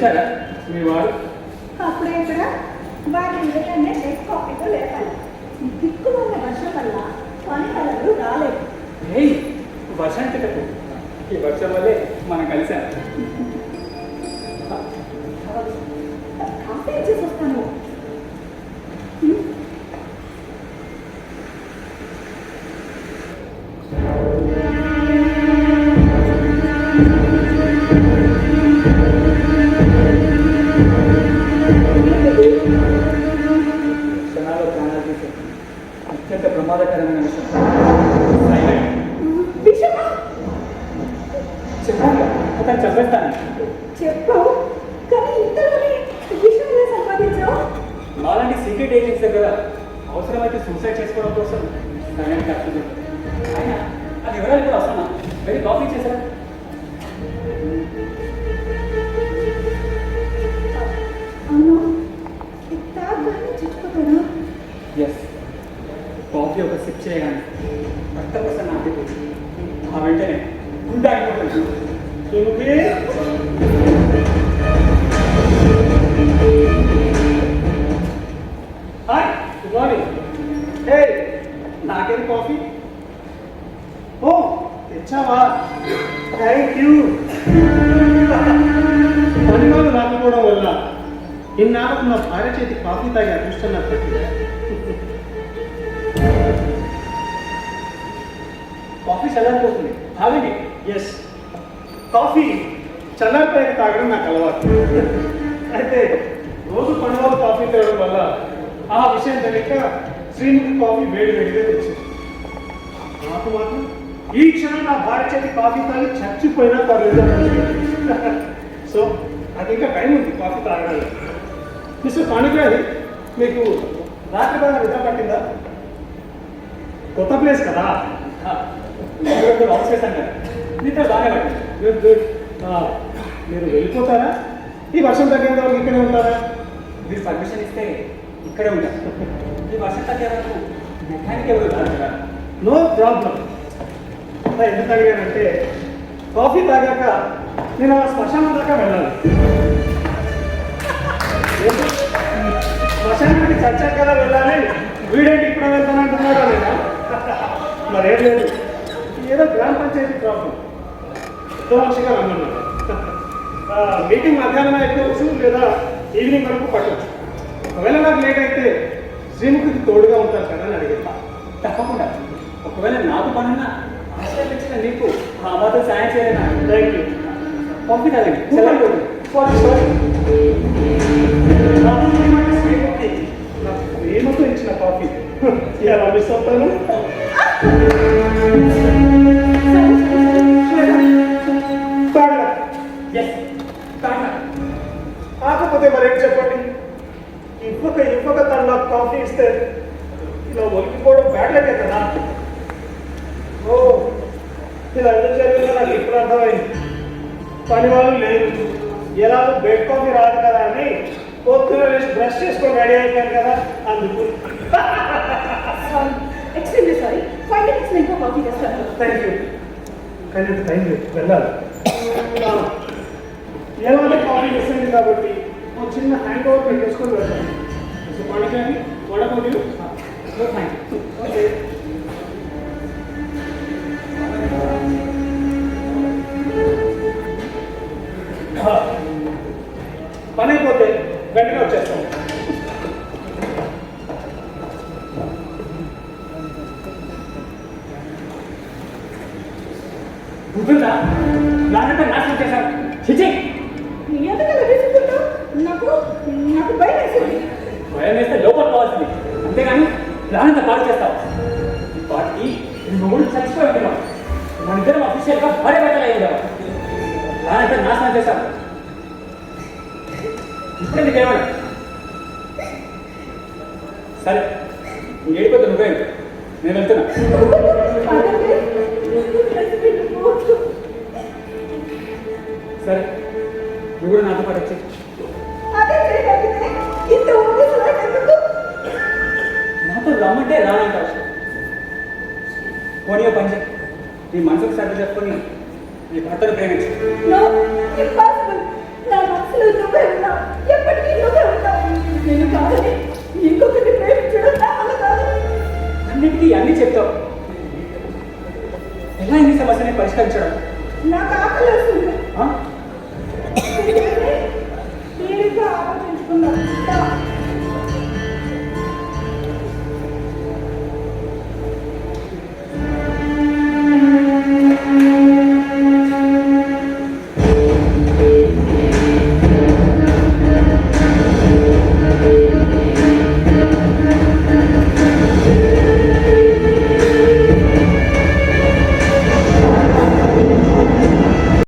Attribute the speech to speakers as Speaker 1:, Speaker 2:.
Speaker 1: లేచారా మీ వారు?
Speaker 2: అప్పుడే ఇక్కడ వారి ఇంటికనే డెక్ కాపీతో లేపాలి. దిక్కున్న వర్షం వల్ల పని కలలు రాలేదు.
Speaker 1: ఏయ్ వర్షానికి తప్పు, ఈ వర్షం వల్లే మనం కలిసాం.
Speaker 2: కాఫీ ఇచ్చేసి వస్తాను.
Speaker 1: క్షణాల్లో ప్రాణాలు తీసే అత్యంత ప్రమాదకరమైన విషయం. చెప్పాను అతను చంపేస్తాను.
Speaker 2: చెప్పావు కానీ ఇంతలోనే విషయం ఎలా సంపాదించావు?
Speaker 1: మాలాంటి సీక్రెట్ ఏజెంట్స్ దగ్గర అవసరమైతే సూసైడ్ చేసుకోవడం కోసం సరైన ఖర్చు. ఆయన అది వివరాలు కూడా అవసరమా? వెళ్ళి కాఫీ చేశారా?
Speaker 2: అవును, తాగానే చచ్చిపోతాడా?
Speaker 1: ఎస్, కాఫీ ఒక సిప్ చేయగానే రక్త కోసం ఆగిపోతుంది. ఆ వెంటనే గుండె ఆగిపోతుంది. Hi, good morning. హే, నాకేం కాఫీ? ఓ తెచ్చావా? Thank you.
Speaker 3: పనివాళ్ళు రాకపోవడం వల్ల ఇన్నాళ్ళకు నా భార్య చేతి కాఫీ తాగి అదృష్టం నాకు పట్టింది.
Speaker 1: కాఫీ చల్లారిపోతుంది, తాగండి.
Speaker 3: ఎస్, కాఫీ చల్లారిపోయాక తాగడం నాకు అలవాటు. అయితే రోజు పనివాళ్ళు కాఫీ తాగడం వల్ల ఆ విషయం తెలియక శ్రీముఖి కాఫీ వేడి వేడిగా తెచ్చింది. నాకు మాత్రం ఈ క్షణం నా భార్య చేతి కాఫీ తాగి చచ్చిపోయినా పర్లేదు. సో నాకు ఇంకా టైం ఉంది కాఫీ తాగడానికి. మిస్టర్ పాణిగ్రాహి, మీకు రాత్రి బాగా నిద్ర పట్టిందా? కొత్త ప్లేస్ కదా.
Speaker 1: ఆఫ్ చేశాను కదా, మీతో బాగానే పట్టింది.
Speaker 3: Good good. మీరు వెళ్ళిపోతారా? ఈ వర్షం తగ్గేంత వరకు ఇక్కడే ఉంటారా?
Speaker 1: మీరు పర్మిషన్ ఇస్తే ఇక్కడే ఉంటాను. ఈ వర్షం తగ్గే వరకు మెకానిక్ ఎవరు రాదు కదా.
Speaker 3: No problem. ఎందుకు అడిగానంటే కాఫీ తాగాక నేను ఆ శ్మశానం దాకా వెళ్ళాలి. శ్మశానానికి చచ్చాక కదా వెళ్ళాలి. వీడేంటి ఇప్పుడు వెళ్తానంటున్నాడా లేదా? మరేం లేదు, ఏదో గ్రామ పంచాయతీ ప్రాబ్లం. మనిషిగా రమ్మన్నారు. మీటింగ్ మధ్యాహ్నం అయిపోవచ్చు లేదా ఈవినింగ్ వరకు పట్టవచ్చు. ఒకవేళ నాకు లేట్ అయితే శ్రీముఖికి తోడుగా ఉంటారు కదా అని అడిగా.
Speaker 1: తప్పకుండా. ఒకవేళ నాకు పనున్నా ఆశ్రయించిన నీకు ఆ మాతో సాయం చేయలేనా?
Speaker 3: Thank you.
Speaker 1: కాఫీ తాగండి, చల్లారిపోతుంది.
Speaker 3: శ్రీముఖి నాకు ప్రేమతో ఇచ్చిన కాఫీ ఎలా మిస్ అవుతాను? కాకపోతే మరేం చెప్పండి, ఇవ్వక తను నాకు కాఫీ ఇస్తే ఇలా ఒలికిపోవడం బ్యాడ్లకే కదా. ఓ, ఇలా ఎందుకు జరిగిందో నాకు ఇప్పుడు అర్థమైంది. పని వాళ్ళు లేదు, ఎలాగో బెడ్ కాఫీ రాదు కదా అని పొద్దున లేచి బ్రష్ చేసుకొని రెడీ అయిపోయాను కదా, అందుకు.
Speaker 2: Extremely sorry. 5 minutes ఇంకో కాఫీ చేస్తాను.
Speaker 3: Thank you. కానీ టైం లేదు, వెళ్ళాలి. ఎలాగో కాఫీ మిస్ అయింది కాబట్టి ఒక చిన్న హ్యాండ్ ఓవర్ పెట్టేసుకొని వెళ్తాను. సో పండుగని వడపోటీలు.
Speaker 1: Thank you.
Speaker 3: ఓకే. పని అయిపోతే వెంటనే వచ్చేస్తాం.
Speaker 1: గుర్తుందా? నాకంటే నాశనం చేశారు. చిచి,
Speaker 2: ఎందుకు అలా తీసుకుంటావు? నాకు భయం వేసింది.
Speaker 1: భయం వేస్తే లోపల కావాల్సింది, అంతేగాని ప్రాణంతా పాడు చేస్తావు. ఈ పార్టీ మొగుడు చచ్చిపోయి ఉండేవాడు. మన ఇద్దరం అఫీషియల్గా భార్య భర్తలు అయి ఉండేవాడు. ప్రాణంతా నాశనం చేశావు. ఇప్పుడే నీకేమన్నా సరే, ఏడిపోతే నువ్వే, నేను వెళ్తున్నా. సరే, నువ్వు కూడా నాతో పాటు వచ్చి. నాతో రమ్మంటే రానంట అవసరం. పోనీ ఓ పని చేయి, నీ మనసుకు సర్ది చెప్పుకొని నీ భర్తను ప్రేమించు.
Speaker 2: No, impossible. నా మనసు నువ్వే ఉన్నావు, ఎప్పటికీ నువ్వే ఉంటావు. నేను కాదని ఇంకొకరిని ప్రేమించడం నా వల్ల కాదు.
Speaker 1: అన్నిటికీ అన్నీ చెప్తావు. ఎలా ఈ సమస్యని పరిష్కరించడం?
Speaker 2: నాకు ఆకలి వస్తుంది.
Speaker 1: ఆ?
Speaker 2: తీరిగ్గా ఆలోచించుకున్నాను.